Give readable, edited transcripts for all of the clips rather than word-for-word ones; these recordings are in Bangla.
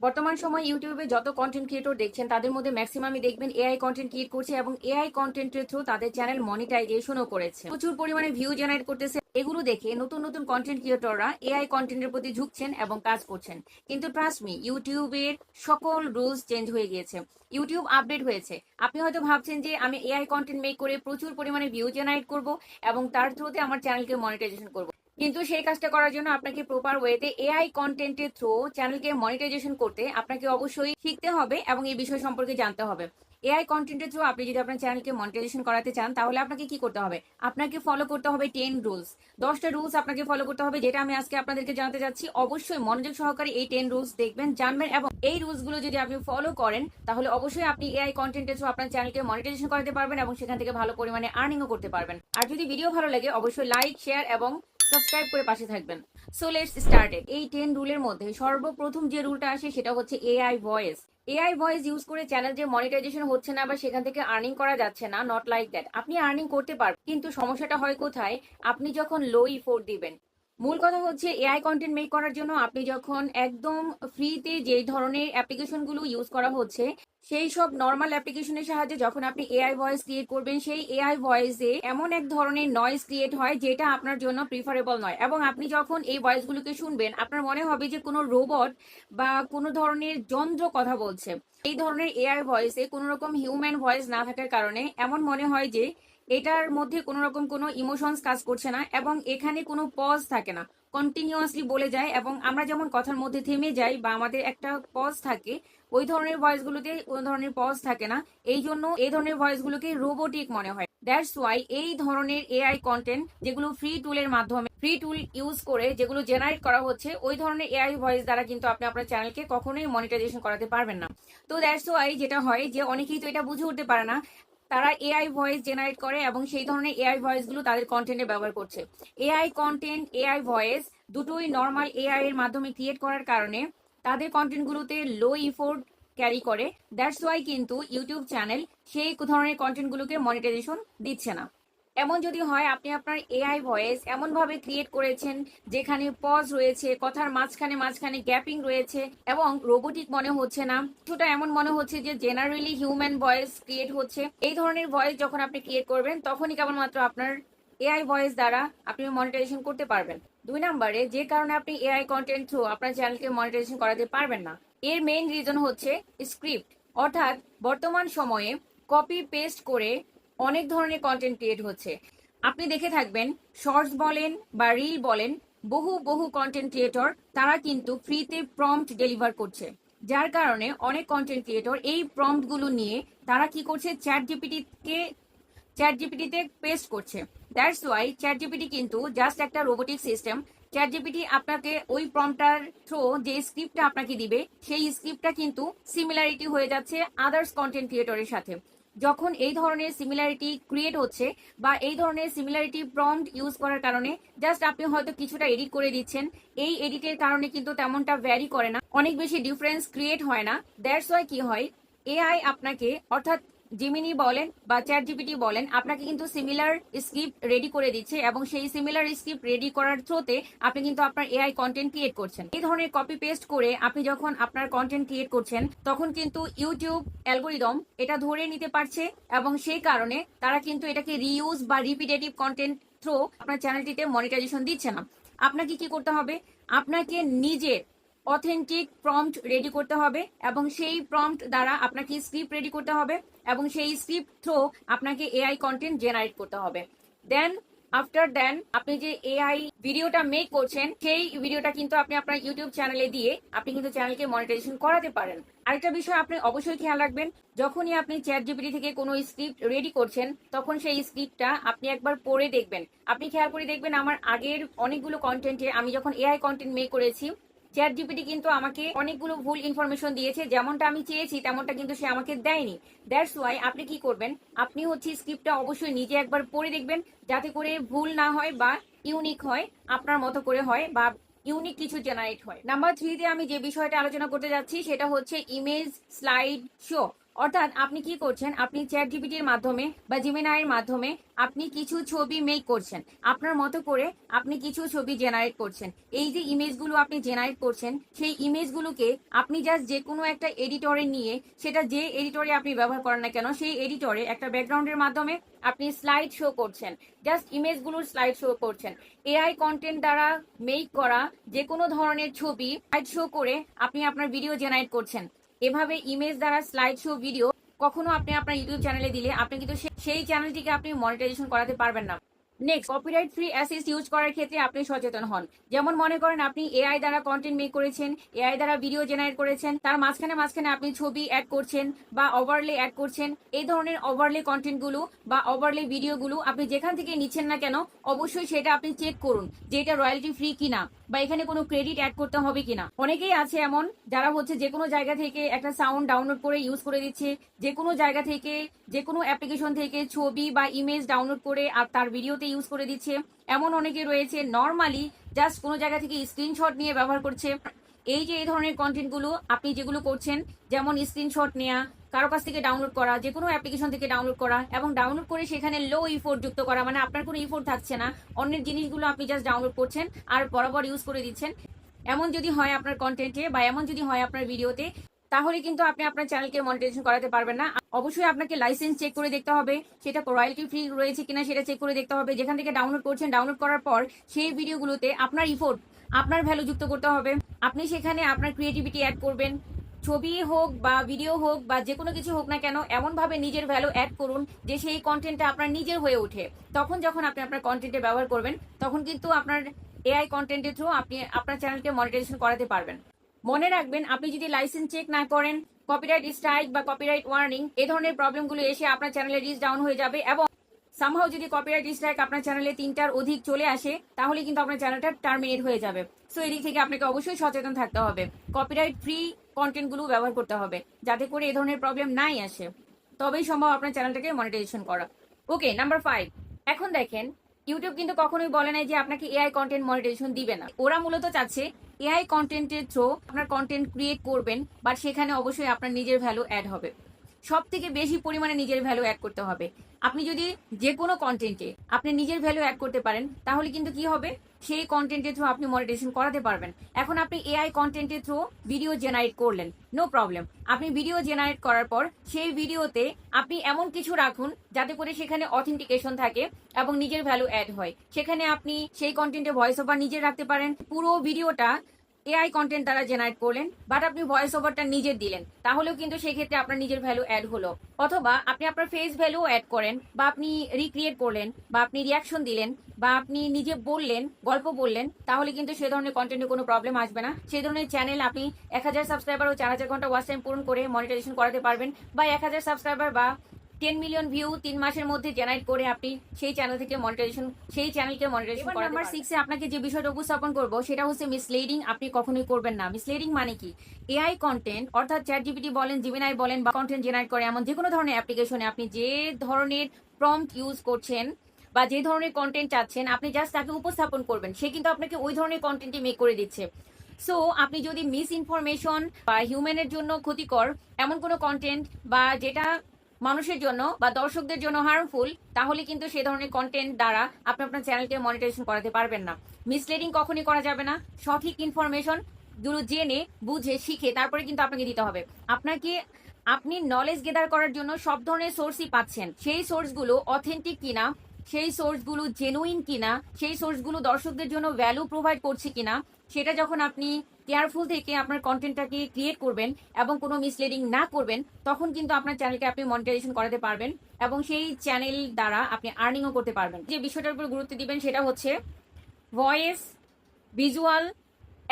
বর্তমান সময় ইউটিউবে যত কন্টেন্ট ক্রিয়েটর দেখছেন তাদের মধ্যে ম্যাক্সিমামই দেখবেন এআই কন্টেন্ট ক্রিয়েট করছে এবং এআই কন্টেন্টের থ্রু তাদের চ্যানেল মনিটাইজেশনও করেছে, প্রচুর পরিমাণে ভিউ জেনারেট করতেছে। এগুলো দেখে নতুন নতুন কন্টেন্ট ক্রিয়েটররা এআই কন্টেন্টের প্রতি ঝুঁকছেন এবং কাজ করছেন। কিন্তু ট্রাস্ট মি, ইউটিউবের সকল রুলস চেঞ্জ হয়ে গিয়েছে, ইউটিউব আপডেট হয়েছে। আপনি হয়তো ভাবছেন যে আমি এআই কন্টেন্ট মেক করে প্রচুর পরিমাণে ভিউ জেনারেট করব এবং তার থ্রুতে আমার চ্যানেলকে মনিটাইজেশন করব, কিন্তু সেই কাজটা করার জন্য আপনাকে প্রপার ওয়েতে এআই কন্টেন্টের থ্রু চ্যানেলকে মনিটাইজেশন করতে আপনাকে অবশ্যই শিখতে হবে এবং এই বিষয় সম্পর্কে জানতে হবে। এআই কন্টেন্টের থ্রু আপনি যদি আপনার চ্যানেলকে মনিটাইজেশন করাতে চান তাহলে আপনাকে কি করতে হবে? আপনাকে ফলো করতে হবে 10 রুলস, 10টা রুলস আপনাকে ফলো করতে হবে, যেটা আমি আজকে আপনাদেরকে জানাতে যাচ্ছি। অবশ্যই মনোযোগ সহকারে এই 10 রুলস দেখবেন, জানবেন এবং এই রুলসগুলো যদি আপনি ফলো করেন তাহলে অবশ্যই আপনি এআই কন্টেন্টের থ্রু আপনার চ্যানেলকে মনিটাইজেশন করাতে পারবেন এবং সেখান থেকে ভালো পরিমাণে আর্নিংও করতে পারবেন। আর যদি ভিডিও ভালো লাগে অবশ্যই লাইক, শেয়ার এবং সাবস্ক্রাইব করে পাশে থাকবেন। So let's start it. এই 10 রুলের মধ্যে সর্বপ্রথম যে রুলটা আসে সেটা হচ্ছে AI voice. AI voice use করে চ্যানেল যে মনিটাইজেশন হচ্ছে না বা সেখান থেকে আর্নিং করা যাচ্ছে না, নট লাইক দ্যাট। আপনি আর্নিং করতে পারবেন, কিন্তু সমস্যাটা হয় কোথায়? আপনি যখন লো ইফোর্ট দিবেন। মূল কথা হচ্ছে এআই কন্টেন্ট মেক করার জন্য আপনি যখন একদম ফ্রিতে যে ধরনের অ্যাপ্লিকেশনগুলো ইউজ করা হচ্ছে সেই সব নর্মাল অ্যাপ্লিকেশনের সাহায্যে যখন আপনি এআই ভয়েস ক্রিয়েট করবেন, সেই এআই ভয়েসে এমন এক ধরনের নয়েজ ক্রিয়েট হয় যেটা আপনার জন্য প্রিফারেবল নয়। এবং আপনি যখন এই ভয়েসগুলোকে শুনবেন আপনার মনে হবে যে কোনো রোবট বা কোনো ধরনের যন্ত্র কথা বলছে। এই ধরনের এআই ভয়েসে কোনো রকম হিউম্যান ভয়েস না থাকার কারণে এমন মনে হয় যে এটার মধ্যে কোনো রকম কোনো ইমোশনস কাজ করছে না এবং এখানে কোনো পজ থাকে না, কন্টিনিউয়াসলি বলে যায়। এবং আমরা যেমন কথার মধ্যে থেমে যাই বা আমাদের একটা পজ থাকে, ওই ধরনের ভয়েসগুলোতে কোনো ধরনের পজ থাকে না। এই জন্য এই ধরনের ভয়েসগুলোকে রোবোটিক মনে হয়। দ্যাটস ওয়াই এই ধরনের এআই কন্টেন্ট যেগুলো ফ্রি টুলের মাধ্যমে, ফ্রি টুল ইউজ করে যেগুলো জেনারেট করা হচ্ছে, ওই ধরনের এআই ভয়েস দ্বারা কিন্তু আপনি আপনার চ্যানেলকে কখনোই মনিটাইজেশন করাতে পারবেন না। তো দ্যাটস ওয়াই যেটা হয় যে অনেকেই তো এটা বুঝে উঠতে পারে না, তারা এআই ভয়েস জেনারেট করে এবং সেই ধরনের এআই ভয়েসগুলো তাদের কন্টেন্টে ব্যবহার করছে। এআই কন্টেন্ট, এআই ভয়েস দুটোই নর্মাল এআই এর মাধ্যমে ক্রিয়েট করার কারণে তাদের কন্টেন্টগুলোতে লো ইফোর্ট ক্যারি করে। দ্যাটস ওয়াই কিন্তু ইউটিউব চ্যানেল সেই ধরনের কন্টেন্টগুলোকে মনিটাইজেশন দিচ্ছে না। এমন যদি হয় আপনি আপনার এআই ভয়েস এমন ভাবে ক্রিয়েট করেছেন যেখানে পজ রয়েছে, কথার মাঝখানে মাঝখানে গ্যাপিং রয়েছে এবং রোবোটিক মনে হচ্ছে না, কিছুটা এমন মনে হচ্ছে যে জেনারেলি হিউম্যান ভয়েস ক্রিয়েট হচ্ছে, এই ধরনের ভয়েস যখন আপনি ক্রিয়েট করবেন তখনই কেবলমাত্র আপনার এআই ভয়েস দ্বারা আপনি মনিটাইজেশন করতে পারবেন। 2 নম্বরে যে কারণে আপনি এআই কন্টেন্ট থ্রু আপনার চ্যানেলকে মনিটাইজেশন করাতে পারবেন না, এর মেইন রিজন হচ্ছে স্ক্রিপ্ট। অর্থাৎ বর্তমান সময়ে কপি পেস্ট করে অনেক ধরনের কন্টেন্ট ক্রিয়েট হচ্ছে। আপনি দেখে থাকবেন শর্টস বলেন বা রিল বলেন, বহু বহু কন্টেন্ট ক্রিয়েটর তারা কিন্তু ফ্রিতে প্রম্পট ডেলিভার করছে, যার কারণে অনেক কন্টেন্ট ক্রিয়েটর এই প্রম্পটগুলো নিয়ে তারা কি করছে, চ্যাট জিপিটিতে পেস্ট করছে। দ্যাটস ওয়াই চ্যাট জিপিটি কিন্তু জাস্ট একটা রোবোটিক সিস্টেম। চ্যাট জিপিটি আপনাকে ওই প্রম্পটার থ্রু যে স্ক্রিপ্টটা আপনাকে দিবে সেই স্ক্রিপ্টটা কিন্তু সিমিলারিটি হয়ে যাচ্ছে আদার্স কন্টেন্ট ক্রিয়েটরের সাথে। যখন এই ধরনের সিমিলারিটি ক্রিয়েট হচ্ছে বা এই ধরনের সিমিলারিটি প্রম্পট ইউজ করার কারণে জাস্ট আপনি হয়তো কিছুটা এডিট করে দিচ্ছেন, এই এডিটের কারণে কিন্তু তেমনটা ভ্যারি করে না, অনেক বেশি ডিফারেন্স ক্রিয়েট হয় না। দ্যাটস ওয়াই কি হয়, এআই আপনাকে, অর্থাৎ জিমিনি বলেন বা চ্যাট জিপিটি বলেন, আপনাকে কিন্তু সিমিলার স্ক্রিপ্ট রেডি করে দিচ্ছে এবং সেই সিমিলার স্ক্রিপ্ট রেডি করার থ্রুতে আপনি কিন্তু আপনার এআই কন্টেন্ট ক্রিয়েট করছেন। এই ধরনের কপি পেস্ট করে আপনি যখন আপনার কন্টেন্ট ক্রিয়েট করছেন তখন কিন্তু ইউটিউব অ্যালগোরিদম এটা ধরে নিতে পারছে এবং সেই কারণে তারা কিন্তু এটাকে রিইউজ বা রিপিটেটিভ কন্টেন্ট থ্রু আপনার চ্যানেলটিতে মনিটাইজেশন দিচ্ছে না। আপনাকে কি করতে হবে? আপনাকে নিজের অথেন্টিক প্রম্পট রেডি করতে হবে এবং সেই প্রম্পট দ্বারা আপনাকে স্ক্রিপ্ট রেডি করতে হবে এবং সেই স্ক্রিপ্ট থ্রু আপনাকে এআই কন্টেন্ট জেনারেট করতে হবে। দেন আফটার দেন আপনি যে এআই ভিডিওটা মেক করছেন সেই ভিডিওটা কিন্তু আপনি আপনার ইউটিউব চ্যানেলে দিয়ে আপনি কিন্তু চ্যানেলকে মনিটাইজেশন করাতে পারেন। আরেকটা বিষয় আপনি অবশ্যই খেয়াল রাখবেন, যখনই আপনি চ্যাট জিপিটি থেকে কোনো স্ক্রিপ্ট রেডি করছেন তখন সেই স্ক্রিপ্টটা আপনি একবার পড়ে দেখবেন। আপনি খেয়াল করে দেখবেন আমার আগের অনেকগুলো কন্টেন্টে আমি যখন এআই কন্টেন্ট মেক করেছি, চ্যাট জিপিটি কিন্তু আমাকে অনেকগুলো ভুল ইনফরমেশন দিয়েছে, যেমনটা আমি চেয়েছি তেমনটা কিন্তু সে আমাকে দেয়নি। দ্যাটস ওয়াই আপনি কি করবেন, আপনি হচ্ছে স্ক্রিপ্টটা অবশ্যই নিজে একবার পড়ে দেখবেন যাতে করে ভুল না হয় বা ইউনিক হয়, আপনার মতো করে হয় বা ইউনিক কিছু জেনারেট হয়। নাম্বার 3 তে আমি যে বিষয়টা আলোচনা করতে যাচ্ছি সেটা হচ্ছে ইমেজ স্লাইড শো। অর্থাৎ আপনি কি করছেন, আপনি চ্যাট জিপিটির মাধ্যমে বা জিমিনাইয়ের মাধ্যমে আপনি কিছু ছবি মেক করছেন, আপনার মতো করে আপনি কিছু ছবি জেনারেট করছেন। এই যে ইমেজগুলো আপনি জেনারেট করছেন, সেই ইমেজগুলোকে আপনি জাস্ট যে কোনো একটা এডিটরে নিয়ে, সেটা যে এডিটরে আপনি ব্যবহার করেন না কেন, সেই এডিটরে একটা ব্যাকগ্রাউন্ডের মাধ্যমে আপনি স্লাইড শো করছেন, জাস্ট ইমেজগুলোর স্লাইড শো করছেন। এআই কন্টেন্ট দ্বারা মেক করা যে কোনো ধরনের ছবি স্লাইড শো করে আপনি আপনার ভিডিও জেনারেট করছেন। এভাবে ইমেজ দ্বারা স্লাইড শো ভিডিও কখনো আপনি আপনার ইউটিউব চ্যানেলে দিলে আপনি কিন্তু সেই চ্যানেলটিকে আপনি মনিটাইজেশন করাতে পারবেন না। Next, copyright free assist use করার ক্ষেত্রে আপনি সচেতন হন। যেমন মনে করেন আপনি এআই দ্বারা কন্টেন্ট মেক করেছেন, এআই দ্বারা ভিডিও জেনারেট করেছেন, তার মাঝখানে মাঝখানে আপনি ছবি অ্যাড করছেন বা ওভারলে অ্যাড করছেন। এই ধরনের ওভারলে কন্টেন্টগুলো বা ওভারলে ভিডিওগুলো আপনি যেখান থেকে নিচ্ছেন না কেন, অবশ্যই সেটা আপনি চেক করুন যে এটা রয়্যালটি ফ্রি কিনা বা এখানে কোনো ক্রেডিট অ্যাড করতে হবে কিনা। অনেকেই আছে এমন যারা হচ্ছে যে কোনো জায়গা থেকে একটা সাউন্ড ডাউনলোড করে ইউজ করে দিচ্ছে, যে কোনো জায়গা থেকে যে কোনো অ্যাপ্লিকেশন থেকে ছবি বা ইমেজ ডাউনলোড করে আর তার ভিডিওতে ইউজ করে দিচ্ছে। এমন অনেকে রয়েছে নর্মালি জাস্ট কোনো জায়গা থেকে স্ক্রিনশট নিয়ে ব্যবহার করছে। এই যে এই ধরনের কন্টেন্টগুলো আপনি যেগুলো করছেন, যেমন স্ক্রিনশট নেওয়া, কারো কাছ থেকে ডাউনলোড করা, যে কোনো অ্যাপ্লিকেশন থেকে ডাউনলোড করা এবং ডাউনলোড করে সেখানে লো ইফোর্ট যুক্ত করা, মানে আপনার কোনো ইফোর্ট থাকছে না, অন্যের জিনিসগুলো আপনি জাস্ট ডাউনলোড করছেন আর বরাবর ইউজ করে দিচ্ছেন, এমন যদি হয় আপনার কন্টেন্টে বা এমন যদি হয় আপনার ভিডিওতে, তাহলে কিন্তু আপনি আপনার চ্যানেলকে মনিটাইজেশন করাতে পারবেন না। অবশ্যই আপনাকে লাইসেন্স চেক করে দেখতে হবে, সেটা রয়্যালটি ফ্রি রয়েছে কিনা সেটা চেক করে দেখতে হবে। যেখান থেকে ডাউনলোড করছেন, ডাউনলোড করার পর সেই ভিডিওগুলোতে আপনার ইফোর্ট, আপনার ভ্যালু যুক্ত করতে হবে। আপনি সেখানে আপনার ক্রিয়েটিভিটি অ্যাড করবেন, ছবি হোক বা ভিডিও হোক বা যে কোনো কিছু হোক না কেন, এমনভাবে নিজের ভ্যালু অ্যাড করুন যে সেই কন্টেন্টটা আপনার নিজের হয়ে ওঠে। তখন যখন আপনি আপনার কন্টেন্টে ব্যবহার করবেন, তখন কিন্তু আপনার এআই কন্টেন্টের থ্রু আপনি আপনার চ্যানেলকে মনিটাইজেশন করাতে পারবেন। মনে রাখবেন, আপনি যদি লাইসেন্স চেক না করেন, কপিরাইট স্ট্রাইক বা কপিরাইট ওয়ার্নিং এই ধরনের প্রবলেমগুলো এসে আপনার চ্যানেলের রিচ ডাউন হয়ে যাবে। এবং সামহাও যদি কপিরাইট স্ট্রাইক আপনার চ্যানেলে 3টার অধিক চলে আসে, তাহলে কিন্তু আপনার চ্যানেলটা টার্মিনেট হয়ে যাবে। সো এদিক থেকে আপনাকে অবশ্যই সচেতন থাকতে হবে, কপিরাইট ফ্রি কন্টেন্টগুলো ব্যবহার করতে হবে যাতে করে এই ধরনের প্রবলেম নাই আসে। তবেই সম্ভব আপনার চ্যানেলটাকে মনিটাইজেশন করা। ওকে, নাম্বার 5। এখন দেখেন, ইউটিউব কিন্তু কখনোই বলে নাই যে আপনাকে এআই কন্টেন্ট মনিটাইজেশন দিবে না। ওরা মূলত চাচ্ছে এআই কন্টেন্টের থ্রু আপনার কন্টেন্ট ক্রিয়েট করবেন, বাট সেখানে অবশ্যই আপনার নিজের ভ্যালু অ্যাড হবে। সব থেকে বেশি পরিমাণে নিজের ভ্যালু অ্যাড করতে হবে। আপনি যদি যে কোনো কন্টেন্টে আপনি নিজের ভ্যালু অ্যাড করতে পারেন, তাহলে কিন্তু কি হবে, সেই কন্টেন্টের থ্রু আপনি মনিটাইজেশন করাতে পারবেন। এখন আপনি এআই কন্টেন্টের থ্রু ভিডিও জেনারেট করলেন, নো প্রবলেম। আপনি ভিডিও জেনারেট করার পর সেই ভিডিওতে আপনি এমন কিছু রাখুন যাতে করে সেখানে অথেন্টিকেশন থাকে এবং নিজের ভ্যালু অ্যাড হয়। সেখানে আপনি সেই কন্টেন্টে ভয়েস ওভার নিজে রাখতে পারেন। পুরো ভিডিওটা এআই কন্টেন্ট দ্বারা জেনারেট করলেন, বাট আপনি ভয়েস ওভারটা নিজের দিলেন, তাহলেও কিন্তু সেক্ষেত্রে আপনার নিজের ভ্যালু অ্যাড হলো। অথবা আপনি আপনার ফেস ভ্যালু অ্যাড করেন, বা আপনি রিক্রিয়েট করলেন, বা আপনি রিয়াকশন দিলেন, বা আপনি নিজে বললেন, গল্প বললেন, তাহলে কিন্তু সে ধরনের কন্টেন্টে কোনো প্রবলেম আসবে না। সেই ধরনের চ্যানেল আপনি 1000 সাবস্ক্রাইবার ও 4000 ঘন্টা ওয়াচ টাইম পূরণ করে মনিটাইজেশন করাতে পারবেন, বা 1000 সাবস্ক্রাইবার বা 10 মিলিয়ন ভিউ 3 মাসের মধ্যে জেনারেট করে আপনি সেই চ্যানেল থেকে মনিটাইজেশন, সেই চ্যানেলকে মনিটাইজেশন করাতে পারবেন। নাম্বার 6 এ আপনাকে যে বিষয়টা উপস্থাপন করব সেটা হচ্ছে মিসলিডিং আপনি কখনোই করবেন না। মিসলিডিং মানে কি, এআই কন্টেন্ট অর্থাৎ চ্যাট জিপিটি বলেন, জিমিনাই বলেন, বা কন্টেন্ট জেনারেট করে এমন যে কোনো ধরনের অ্যাপ্লিকেশনে আপনি যে ধরনের প্রম্পট ইউজ করছেন বা যে ধরনের কন্টেন্ট চাচ্ছেন, আপনি জাস্ট তাকে উপস্থাপন করবেন, সে কিন্তু আপনাকে ওই ধরনের কন্টেন্টই মেক করে দিচ্ছে। সো আপনি যদি মিস ইনফরমেশন বা হিউম্যানের জন্য ক্ষতিকর এমন কোনো কন্টেন্ট বা যেটা মানুষের জন্য বা দর্শকদের জন্য হার্মফুল, তাহলে কিন্তু সে ধরনের কন্টেন্ট দ্বারা আপনি আপনার চ্যানেলকে মনিটাইজেশন করাতে পারবেন না। মিসলিডিং কখনই করা যাবে না। সঠিক ইনফরমেশন গুলো জেনে বুঝে শিখে তারপরে কিন্তু আপনাকে দিতে হবে। আপনাকে, আপনি নলেজ গেদার করার জন্য সব ধরনের সোর্সই পাচ্ছেন, সেই সোর্সগুলো অথেন্টিক কিনা, সেই সোর্সগুলো জেনুইন কিনা, সেই সোর্সগুলো দর্শকদের জন্য ভ্যালু প্রোভাইড করছে কিনা, সেটা যখন আপনি কেয়ারফুল থেকে আপনার কন্টেন্টটাকে ক্রিয়েট করবেন এবং কোনো মিসলিডিং না করবেন, তখন কিন্তু আপনার চ্যানেলকে আপনি মনিটাইজেশন করাতে পারবেন এবং সেই চ্যানেল দ্বারা আপনি আর্নিংও করতে পারবেন। যে বিষয়টার উপর গুরুত্ব দিবেন সেটা হচ্ছে ভয়েস, ভিজুয়াল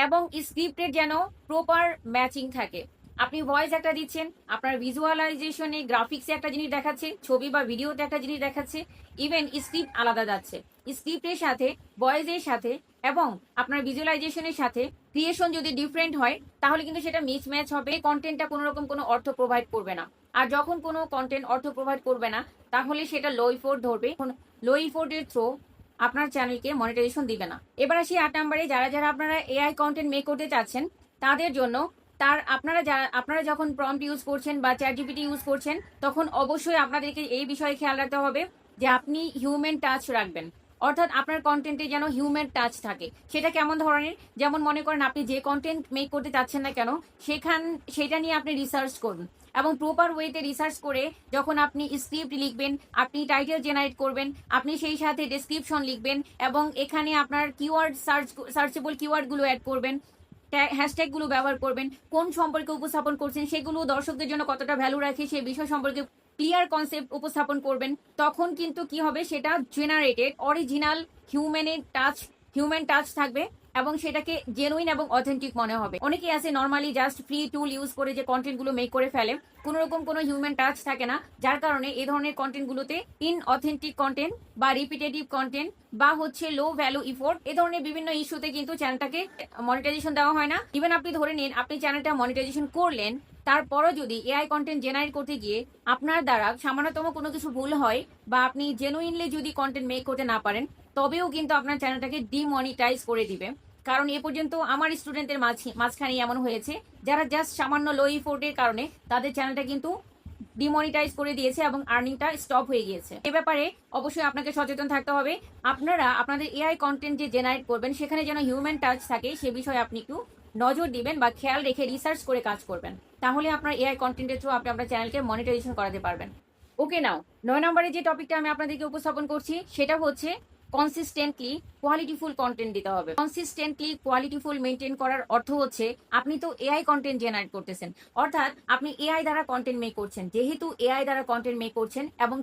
এবং স্ক্রিপ্টের যেন প্রপার ম্যাচিং থাকে। আপনি ভয়েস একটা দিচ্ছেন, আপনার ভিজুয়ালাইজেশনে গ্রাফিক্সে একটা জিনিস দেখাচ্ছে, ছবি বা ভিডিওতে একটা জিনিস দেখাচ্ছে, ইভেন স্ক্রিপ্ট আলাদা যাচ্ছে। স্ক্রিপ্টের সাথে, ভয়েসের সাথে এবং আপনার ভিজুয়ালাইজেশনের সাথে ক্রিয়েশন যদি ডিফারেন্ট হয়, তাহলে কিন্তু সেটা মিসম্যাচ হবে। কন্টেন্টটা কোনো রকম কোনো অর্থ প্রোভাইড করবে না। আর যখন কোনো কন্টেন্ট অর্থ প্রোভাইড করবে না, তাহলে সেটা লো ইফোর্ট ধরবে। লো ইফোর্টের থ্রু আপনার চ্যানেলকে মনিটাইজেশন দিবে না। এবার আসি 8 নম্বরে, যারা যারা আপনারা এআই কন্টেন্ট মেক করতে চাচ্ছেন তাদের জন্য আপনারা যখন প্রম্পট ইউজ করছেন বা চ্যাট জিপিটি ইউজ করছেন, তখন অবশ্যই আপনাদেরকে এই বিষয়ে খেয়াল রাখতে হবে যে আপনি হিউম্যান টাচ রাখবেন। অর্থাৎ আপনার কন্টেন্টে যেন হিউম্যান টাচ থাকে। সেটা কেমন ধরনের? যেমন মনে করেন আপনি যে কন্টেন্ট মেক করতে চাচ্ছেন না কেন, সেটা নিয়ে আপনি রিসার্চ করুন এবং প্রপার ওয়েতে রিসার্চ করে যখন আপনি স্ক্রিপ্ট লিখবেন, আপনি টাইটেল জেনারেট করবেন, আপনি সেই সাথে ডেসক্রিপশন লিখবেন এবং এখানে আপনার সার্চেবল কিওয়ার্ডগুলো অ্যাড করবেন, হ্যাশট্যাগুলো ব্যবহার করবেন, কোন সম্পর্কে উপস্থাপন করছেন সেগুলো দর্শকদের জন্য কতটা ভ্যালু রাখে সেই বিষয় সম্পর্কে ক্লিয়ার কনসেপ্ট উপস্থাপন করবেন। তখন কিন্তু কি হবে, সেটা জেনারেটেড অরিজিনাল হিউম্যান টাচ থাকবে এবং সেটাকে জেনুইন এবং অথেন্টিক মনে হবে। অনেকেই আছে নর্মালি জাস্ট ফ্রি টুল ইউজ করে যে কন্টেন্ট গুলো মেক করে ফেলে, কোন রকম কোনো হিউম্যান টাচ থাকে না, যার কারণে এই ধরনের কন্টেন্ট গুলোতে অথেন্টিক কন্টেন্ট বা রিপিটেটিভ কন্টেন্ট বা হচ্ছে লো ভ্যালু ইফোর্ট, এই ধরনের বিভিন্ন ইস্যুতে কিন্তু চ্যানেলটাকে মনিটাইজেশন দেওয়া হয় না। ইভেন আপনি ধরে নিন আপনি চ্যানেলটা মনিটাইজেশন করলেন, তারপরও যদি এআই কন্টেন্ট জেনারেট করতে গিয়ে আপনার দ্বারা সামান্যতম কোনো কিছু ভুল হয় বা আপনি জেনুইনলি যদি কন্টেন্ট মেক করতে না পারেন, তবেও কিন্তু আপনার চ্যানেলটাকে ডিমনিটাইজ করে দিবে। কারণ এ পর্যন্ত আমার স্টুডেন্টদের মাঝখানে এমন হয়েছে যারা জাস্ট সামান্য লো ইফোর্টের কারণে তাদের চ্যানেলটা কিন্তু ডিমনিটাইজ করে দিয়েছে এবং আর্নিংটা স্টপ হয়ে গিয়েছে। এ ব্যাপারে অবশ্যই আপনাকে সচেতন থাকতে হবে। আপনারা আপনাদের এআই কন্টেন্ট যে জেনারেট করবেন সেখানে যেন হিউম্যান টাচ থাকে সে বিষয়ে আপনি একটু নজর দিবেন বা খেয়াল রেখে রিসার্চ করে কাজ করবেন। তাহলে আপনার এআই কন্টেন্টের থ্রু আপনি আপনার চ্যানেলকে মনিটাইজেশন করাতে পারবেন। ওকে, নাও 9 নম্বরে যে টপিকটা আমি আপনাদেরকে উপস্থাপন করছি সেটা হচ্ছে কনসিস্টেন্টলি কোয়ালিটিফুল কন্টেন্ট দিতে হবে। কনসিস্টেন্টলি কোয়ালিটিফুল মেনটেন করার অর্থ হচ্ছে আপনি তো এআই কন্টেন্ট জেনারেট করতেছেন, অর্থাৎ আপনি এআই দ্বারা কন্টেন্ট মেক করছেন। যেহেতু এআই দ্বারা কন্টেন্ট মেক করছেন এবং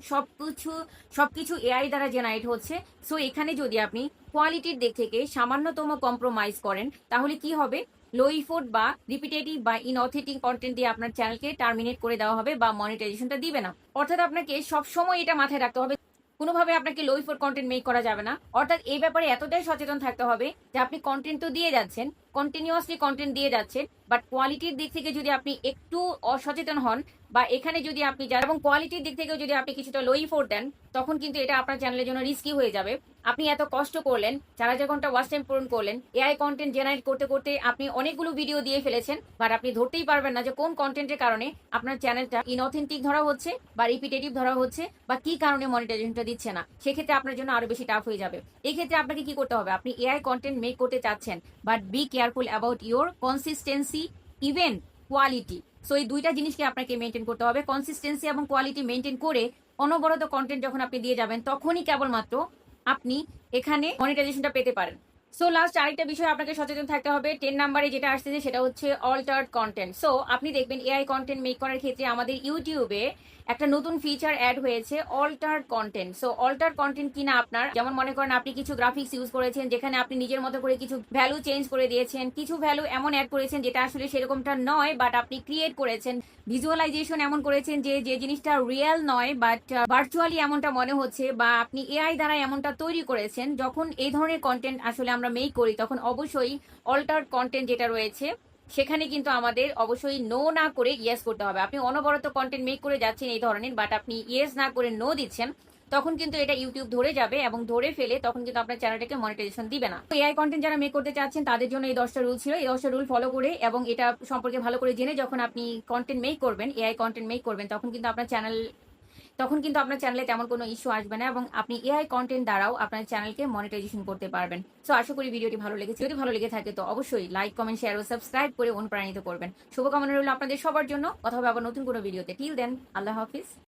সবকিছু এআই দ্বারা জেনারেট হচ্ছে, সো এখানে যদি আপনি কোয়ালিটির দিক থেকে সামান্যতম কম্প্রোমাইজ করেন তাহলে কি হবে, লো ইফোর্ট বা রিপিটেটিভ বা ইনঅথেন্টিক কন্টেন্ট দিয়ে আপনার চ্যানেলকে টার্মিনেট করে দেওয়া হবে বা মনিটাইজেশনটা দিবে না। অর্থাৎ আপনাকে সবসময় এটা মাথায় রাখতে হবে, কোনোভাবে আপনাকে লো ইফোর্ট কন্টেন্ট মেক করা যাবে না। অর্থাৎ এই ব্যাপারে এতটাই সচেতন থাকতে হবে যে আপনি কন্টেন্ট তো দিয়ে যাচ্ছেন, কন্টিনিউয়াসলি কন্টেন্ট দিয়ে যাচ্ছেন, বাট কোয়ালিটির দিক থেকে যদি আপনি একটু অসচেতন হন বা এখানে যদি আপনি এবং কোয়ালিটির দিক থেকেও যদি আপনি কিছুটা লো ইফোর্ট দেন, তখন কিন্তু এটা আপনার চ্যানেলের জন্য রিস্কি হয়ে যাবে। আপনি এত কষ্ট করলেন, 4000 ঘন্টা ওয়াচ টাইম পূরণ করলেন, এআই কন্টেন্ট জেনারেট করতে করতে আপনি অনেকগুলো ভিডিও দিয়ে ফেলেছেন, বাট আপনি ধরতেই পারবেন না যে কোন কন্টেন্টের কারণে আপনার চ্যানেলটা ইনঅথেন্টিক ধরা হচ্ছে বা রিপিটেটিভ ধরা হচ্ছে বা কি কারণে মনিটাইজেশনটা দিচ্ছে না। সেক্ষেত্রে আপনার জন্য আরো বেশি টাফ হয়ে যাবে। এই ক্ষেত্রে আপনাকে কি করতে হবে, আপনি এআই কন্টেন্ট মেক করতে চাচ্ছেন, but be careful about your consistency even quality. So এই দুইটা জিনিসকে আপনাকে মেনটেন করতে হবে। কনসিস্টেন্সি এবং কোয়ালিটি মেনটেন করে অনবরত কন্টেন্ট যখন আপনি দিয়ে যাবেন, তখনই কেবলমাত্র আপনি এখানে মনিটাইজেশনটা পেতে পারেন। সো লাস্ট আরেকটা বিষয় আপনাকে সচেতন থাকতে হবে, 10 নম্বরে যেটা আসছে সেটা হচ্ছে অল্টার্ড কন্টেন্ট। সো আপনি দেখবেন এআই কন্টেন্ট মেক করার ক্ষেত্রে আমাদের ইউটিউবে একটা নতুন ফিচার অ্যাড হয়েছে, altered content. So altered content কিনা আপনার, যেমন মনে করেন আপনি কিছু গ্রাফিক্স ইউজ করেছেন যেখানে আপনি নিজের মতো করে কিছু ভ্যালু চেঞ্জ করে দিয়েছেন, কিছু ভ্যালু এমন অ্যাড করেছেন যেটা আসলে সেরকমটা নয়, বাট আপনি ক্রিয়েট করেছেন, ভিজুয়ালাইজেশন এমন করেছেন যে জিনিসটা রিয়েল নয় বাট ভার্চুয়ালি এমনটা মনে হচ্ছে, বা আপনি এআই দ্বারা এমনটা তৈরি করেছেন। যখন এই ধরনের কন্টেন্ট আসলে আমরা মেক করি তখন অবশ্যই অল্টার্ড কন্টেন্ট যেটা রয়েছে সেখানে কিন্তু আমাদের অবশ্যই নো না করে ইয়েস করতে হবে। আপনি অনবরত কন্টেন্ট মেক করে যাচ্ছেন এই ধরনের, বাট আপনি ইয়েস না করে নো দিচ্ছেন, তখন কিন্তু এটা ইউটিউব ধরে যাবে এবং ধরে ফেলে তখন কিন্তু আপনার চ্যানেলটাকে মনিটাইজেশন দিবে না। এআই কন্টেন্ট যারা মেক করতে চাচ্ছেন তাদের জন্য এই 10টা রুল ছিল। এই 10টা রুল ফলো করে এবং এটা সম্পর্কে ভালো করে জেনে যখন আপনি কন্টেন্ট মেক করবেন, এআই কন্টেন্ট মেক করবেন, তখন কিন্তু আপনার চ্যানেলে তেমন কোনো ইস্যু আসবে না এবং আপনি এআই কন্টেন্ট দ্বারাও আপনার চ্যানেলকে মনিটাইজেশন করতে পারবেন। সো আশা করি ভিডিওটি ভালো লেগেছে। যদি ভালো লেগে থাকে তো অবশ্যই লাইক, কমেন্ট, শেয়ার ও সাবস্ক্রাইব করে অনুপ্রাণিত করবেন। শুভকামনা রইল আপনাদের সবার জন্য। কথা হবে আবার নতুন কোনো ভিডিওতে। টিল দেন, আল্লাহ হাফিজ।